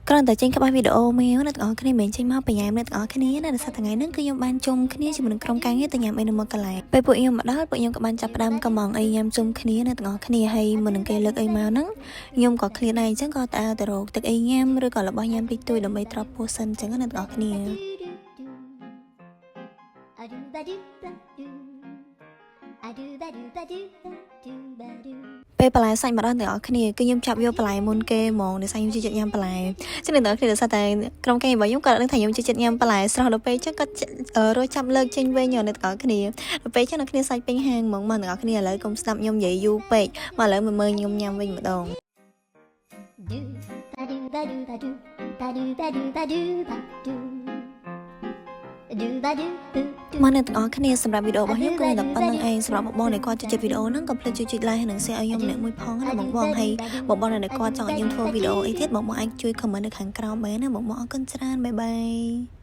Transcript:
គ្រាន់តែចេញក្បាច់វីដេអូមេវអ្នកទាំងអស់គ្នាមិនចេញមកបញ្ញាអ្នកទាំងអស់គ្នាណាដែលសប្តាហ៍ថ្ងៃហ្នឹងគឺខ្ញុំបានជុំគ្នាជាមួយនឹងក្រុមការងារទៅញ៉ាំអីនៅមកកន្លែងពេលពួកខ្ញុំមកដល់ពួកខ្ញុំក៏បានចាប់ផ្ដើមកំងអីញ៉ាំជុំគ្នាអ្នកទាំងអស់គ្នាហើយមុននឹងគេលើកអីមកហ្នឹងខ្ញុំក៏ឃ្លាតដែរអញ្ចឹងក៏តើទៅរកទឹកអីញ៉ាំឬក៏របស់ញ៉ាំតិចតួចដើម្បីត្រប់ពោះសិនអញ្ចឹងអ្នកទាំងអស់គ្នាពេលបន្លែសាច់មកដល់ទាំងអស់គ្នាគឺខ្ញុំចាប់យកបន្លែមុនគេហ្មងដោយសារខ្ញុំជិះចិត្តញ៉ាំបន្លែចឹងអ្នកទាំងអស់គ្នាដោយសារតែក្រុមការងាររបស់ខ្ញុំក៏ដឹងថាខ្ញុំជិះចិត្តញ៉ាំបន្លែស្រស់ដល់ពេលចឹងក៏រត់ចាប់លើកចេញវិញអ្នកទាំងអស់គ្នាដល់ពេលចឹងអ្នកគ្នាសាច់ពេញហាងហ្មងមកទាំងអស់គ្នាឥឡូវកុំស្ដាប់ខ្ញុំនិយាយយូរពេកមកឥឡូវមើលខ្ញុំញ៉ាំវិញម្ដងមកអ្នកទាំងអស់គ្នាសម្រាប់វីដេអូរបស់ខ្ញុំគឺតែប៉ុណ្្នឹងឯងសម្រាប់បងដែលគាត់ចូលចិត្តវីដេអូហ្នឹងកុំភ្លេចជួយចុច like ហើយនិង share ឲ្យខ្ញុំម្នាក់មួយផងណាបងហើយបងដែលគាត់ចង់ឲ្យខ្ញុំធ្វើវីដេអូអីទៀតបងអាចជួយ comment នៅខាងក្រោមបានណាបងអរគុណច្រើនបាយបាយ